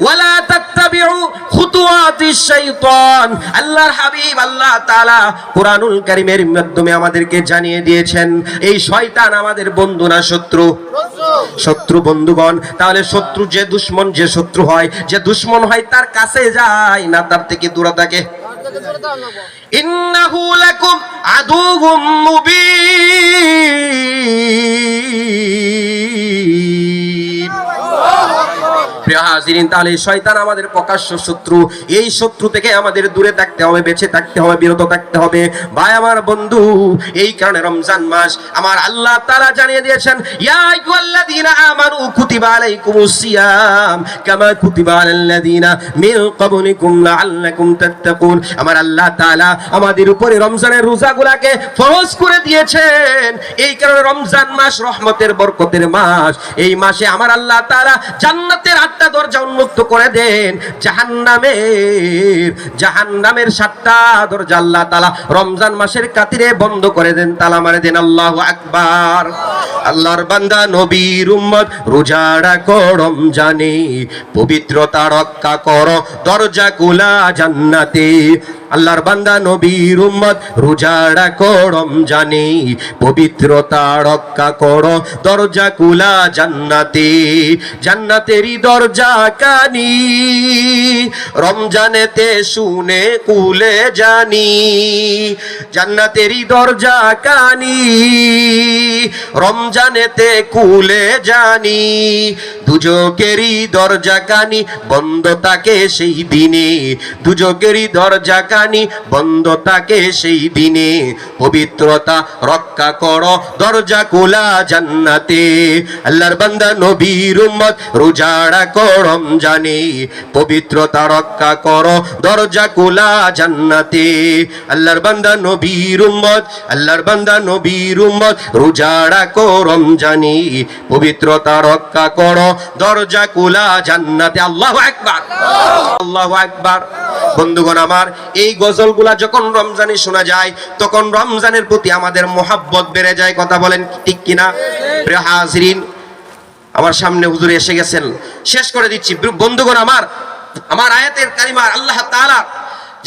ওয়ালা তাত্তাবিউ খুতুওয়াতিশ শাইতান। আল্লাহর হাবিব আল্লাহ তাআলা কুরআনুল কারীমের মাধ্যমে আমাদেরকে জানিয়ে দিয়েছেন এই শয়তান আমাদের বন্ধু না শত্রু? শত্রু বন্ধুগণ। তাহলে শত্রু যে দুশমন, যে শত্রু হয়, যে দুশমন হয় তার কাছে যায় না তার থেকে দূরে থাকে? ইন্নাহু লাকুম আদুউম মুবিন। প্রিয় হাজিরিন, তাহলে শয়তান আমাদের প্রকাশ্য শত্রু। এই শত্রু থেকে আমাদের দূরে থাকতে হবে, বেঁচে থাকতে হবে, বিরত থাকতে হবে। ভাই আমার বন্ধু, এই কারণে রমজান মাস আমার আল্লাহ তাআলা জানিয়ে দিয়েছেন, ইয়া আইয়ুহাল্লাযীনা আমানু কুতিবা আলাইকুমুস সিয়াম কামা কুতিবা আলাল্লাযীনা মিন ক্বাবলিকুম লাআল্লাকুম তাত্তাকুন। আমার আল্লাহ তাআলা আমাদের উপরে রমজানের রোজাগুলোকে ফরজ করে দিয়েছেন। এই কারণে রমজান মাস রহমতের বরকতের মাস। এই মাসে আমার আল্লাহ তাআলা জান্নাতের 8টা দরজা উন্মুক্ত করে দেন, জাহান্নামের 7টা দরজা আল্লাহ তাআলা রমজান মাসের খাতিরে বন্ধ করে দেন, তালা মারে দেন। আল্লাহু আকবার। আল্লাহর বান্দা নবীর উম্মত, রোজা রাখো রমজানে, পবিত্রতা রক্ষা করো, দরজা খোলা জান্নাতে। আল্লাহর বান্দা নবীর উম্মত, রোজা রাখো রমজানে, পবিত্রতা রক্ষা করো, দরজা খোলা জান্নাতে। জান্নাতেরই দরজা কানি, রমজানেতে শুনে কুলে জানি। জান্নাতেরই দরজা কানি, রমজানেতে কুলে জানি। দুজকেরই দরজা কানি বন্ধ থাকে সেই দিনে, দুজকেরই দরজা কানি বন্ধ থাকে সেই দিনে। পবিত্রতা রক্ষা করো, দরজা খোলা জান্নাতে। আল্লাহর বান্দা নবীর উম্মত, রোজা রাখো রমজানে, পবিত্রতা রক্ষা করো, দরজা খোলা জান্নাতে। আল্লাহর বান্দা নবীর উম্মত, আল্লাহর বান্দা নবীর উম্মত, রোজা রাখো রমজানে, পবিত্রতা রক্ষা করো, দরজা খোলা জান্নাতে। আল্লাহু আকবার, আল্লাহু আকবার। বন্ধুগণ আমার, এই গজলগুলা যখন রমজানে শোনা যায় তখন রমজানের প্রতি আমাদের মোহাব্বত বেড়ে যায়। কথা বলেন ঠিক কিনা? প্রিয় হাজিরিন, আমার সামনে হুজুর এসে গেছেন, শেষ করে দিচ্ছি। বন্ধুগণ আমার আয়াতের কারিমা আল্লাহ তাআলা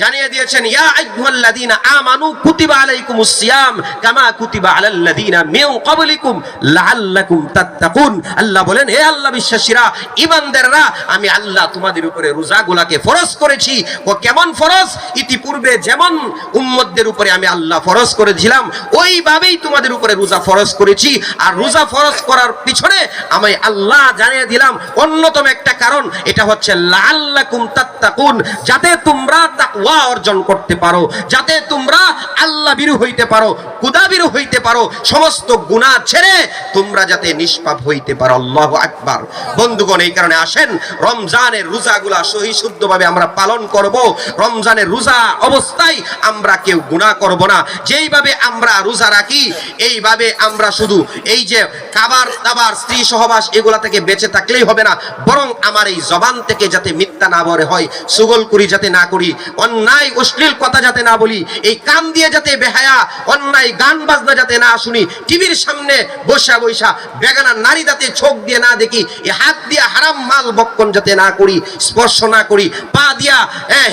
জানিয়ে দিয়েছেন, ইয়া আইয়ুহাল্লাযীনা আমানু কুতিবা আলাইকুমুস সিয়াম কামা কুতিবা আলাল্লাযীনা মিন ক্বাবলিকুম লাআল্লাকুম তাত্তাকুন। আল্লাহ বলেন, হে আল্লাহ বিশ্বাসীরা, ঈমানদাররা, আমি আল্লাহ তোমাদের উপরে রোজাগুলোকে ফরজ করেছি। ও কেমন ফরজ? ইতিপূর্বে যেমন উম্মতদের উপরে আমি আল্লাহ ফরজ করেছিলাম ওইভাবেই তোমাদের উপরে রোজা ফরজ করেছি। আর রোজা ফরজ করার পিছনে আমি আল্লাহ জানিয়ে দিলাম অন্যতম একটা কারণ, এটা হচ্ছে লাআল্লাকুম তাত্তাকুন, যাতে তোমরা তাকওয়া অর্জন করতে পারো, যাতে তোমরা আল্লাহ বিরু হইতে পারো, খুদা বিরু হইতে পারো, সমস্ত গুনাহ ছেড়ে তোমরা যাতে নিষ্পাপ হইতে পারো। আল্লাহু আকবার। বন্ধুগণ, এই কারণে আসেন রমজানের রোজাগুলা সহি শুদ্ধভাবে আমরা পালন করব। রমজানের রোজা অবস্থায় আমরা কেউ গুনাহ করব না। যেইভাবে আমরা রোজা রাখি এইভাবে আমরা শুধু এই যে খাবার দাবার, স্ত্রী সহবাস এগুলা থেকে বেঁচে থাকলেই হবে না, বরং আমার এই জবান থেকে যাতে মিথ্যা না বলে হয়, সুগলকুরি যাতে না করি, অন্যায় অশ্লীল কথা যাতে না বলি, এই কান দিয়ে যাতে বেহায়া অন্যায় গান বাজনা যাতে না শুনি, টিভির সামনে বসা বসা বেগানা নারী যাতে চোখ দিয়ে না দেখি, এই হাত দিয়ে হারাম মাল বক্ষণ যাতে না করি, স্পর্শ না করি, পা দিয়া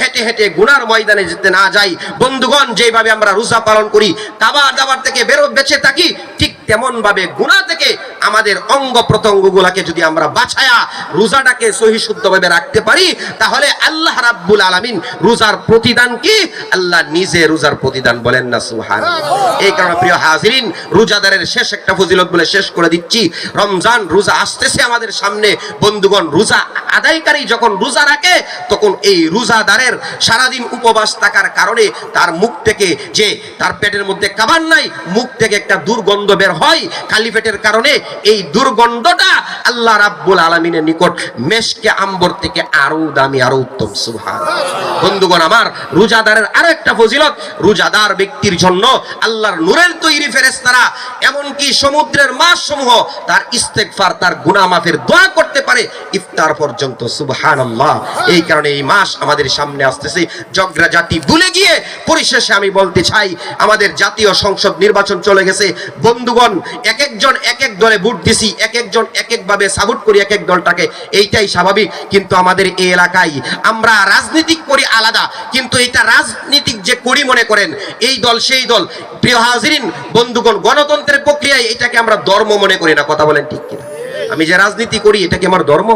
হেঁটে হেঁটে গুনার ময়দানে যেতে না যাই। বন্ধুগণ, যেভাবে আমরা রোজা পালন করি, খাবার দাবার থেকে বেঁচে থাকি, ঠিক তেমন ভাবে গুনাহ থেকে আমাদের অঙ্গ প্রত্যঙ্গ গুলাকে যদি আমরা বাছায়া রোজাটাকে সহি শুদ্ধভাবে রাখতে পারি, তাহলে আল্লাহ রাব্বুল আলামিন রোজার প্রতিদান কি? আল্লাহ নিজে রোজার প্রতিদান বলেন না সুবহানাল্লাহ। এই কারণে প্রিয় হাজিরিন, রোজাদারের শেষ একটা ফজিলত বলে শেষ করে দিচ্ছি। রমজান রোজা আসতেছে আমাদের সামনে। বন্ধুগণ, রোজা আদায়কারী যখন রোজা রাখে তখন এই রোজাদারের সারাদিন উপবাস থাকার কারণে তার মুখ থেকে, যে তার পেটের মধ্যে খাবার নাই, মুখ থেকে একটা দুর্গন্ধ বের হয় খালি পেটের কারণে। এই দুর্গন্ধটা আল্লাহ রাব্বুল আলামিনের নিকট মেশকে আম্বর থেকে আরো দামি, আরো উত্তম। সুবহানাল্লাহ। বন্ধুগণ আমার, রোজাদারের আরো একটা ফজিলত, রোজাদার ব্যক্তির জন্য আল্লাহর নূরের তৈরি ফেরেশতারা এমনকি সমুদ্রের মাছ সমূহ তার ইস্তেগফার, তার গুনাহ মাফের দোয়া করতে পারে ইফতার পর্যন্ত। সুবহানাল্লাহ। এই কারণে এই মাস আমাদের সামনে আসতেছে, জগরা জাতি ভুলে গিয়ে পরিশেষে আমি বলতে চাই, আমাদের জাতীয় সংসদ নির্বাচন চলে গেছে। বন্ধুগণ, এক একজন এক এক দলে ভোট দিছি, এক একজন এক একভাবে সাপোর্ট করি এক এক দলটাকে, এইটাই স্বাভাবিক। কিন্তু আমাদের এই এলাকায় আমরা রাজনীতিক করি আলাদা, কিন্তু এটা রাজনীতিক যে করি মনে করেন এই দল সেই দল, প্রিয় হাজিরিন বন্ধুগণ, গণতন্ত্রের প্রক্রিয়ায় এটাকে আমরা ধর্ম মনে করি না। কথা বলেন ঠিক কিনা? আমি যে রাজনীতি করি এটা কি আমার ধর্ম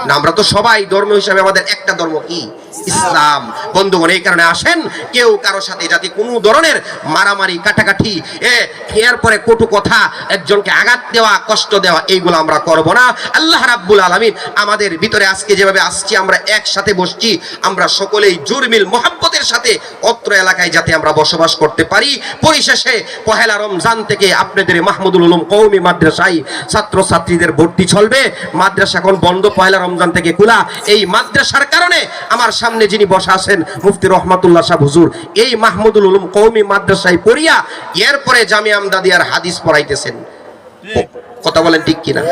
না? আমরা তো সবাই ধর্ম হিসাবে আমাদের একটা ধর্ম, কি? ইসলাম। বন্ধুগণ, এই কারণে আসেন কেউ কারো সাথে যাতে কোনো ধরনের মারামারি, কাটাকাটি, এরপরে কটু কথা, একজনকে আঘাত দেওয়া, কষ্ট দেওয়া, এইগুলো আমরা করব না। আল্লাহ রাব্বুল আলামিন আমাদের ভিতরে আজকে যেভাবে আসছি, আমরা একসাথে বসছি, আমরা সকলেই জুরমিল মোহাব্বতের সাথে অত্র এলাকায় যাতে আমরা বসবাস করতে পারি। পরিশেষে পহেলা রমজান থেকে আপনাদের মাহমুদুল উলুম কওমি মাদ্রাসায় ছাত্রছাত্রীদের ভর্তি চলবে। মাদ্রাসা এখন বন্ধ, পহেলা রমজান থেকে খোলা। এই মাদ্রাসার কারণে আমার সামনে যিনি বসা আছেন মুফতি রহমাতুল্লাহ সাহেব হুজুর, এই মাহমুদুল উলুম কওমি মাদ্রাসায় পড়িয়া এরপরে জামিয়া আমদাদিয়ার হাদিস পড়াইতেছেন। কথা বলেন ঠিক কিনা?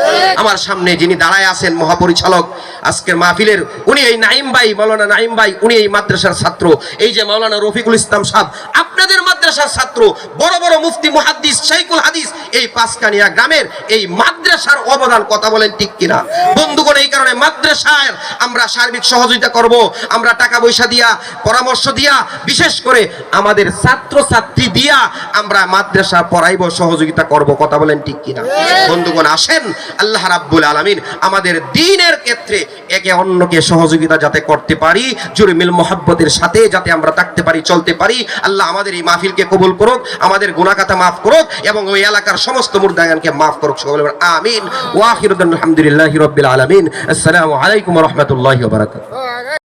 আমার সামনে যিনি দাঁড়ায় আছেন মহাপরিচালক আজকের মাহফিলের, উনি এই নাইম ভাই, মাওলানা নাইম ভাই, উনি এই মাদ্রাসার ছাত্র। এই যে মাওলানা রফিকুল ইসলাম সাহেব, আপনাদের মাদ্রাসার ছাত্র। বড় বড় মুফতি মুহাদ্দিস শাইখুল হাদিস এই পাঁচকানিয়া গ্রামের এই মাদ্রাসার অবদান। কথা বলেন ঠিক কিনা? বন্ধুগণ, এই কারণে মাদ্রাসায় আমরা সার্বিক সহযোগিতা করব, আমরা টাকা পয়সা দিয়া, পরামর্শ দিয়া, বিশেষ করে আমাদের ছাত্র ছাত্রী দিয়া আমরা মাদ্রাসা পড়াইব, সহযোগিতা করব। কথা বলেন ঠিক কিনা? বন্ধুগণ, আসেন আল্লাহ রাব্বুল আলামিন আমাদের দ্বীনের ক্ষেত্রে একে অন্যকে সহযোগিতা যাতে করতে পারি, জুরমিল মোহাব্বতের সাথে যাতে আমরা থাকতে পারি, চলতে পারি। আল্লাহ আমাদের এই মাহফিলকে কবুল করুক, আমাদের গুনাহ খাতা মাফ করুক এবং ওই এলাকার সমস্ত মুর্দাগানকে মাফ করুক। সকলে বলেন আমিন। ওয়া আখিরু দাওয়ানা আলহামদুলিল্লাহি রাব্বিল আলামিন। আসসালামু আলাইকুম ওয়া রাহমাতুল্লাহি ওয়া বারাকাতুহু।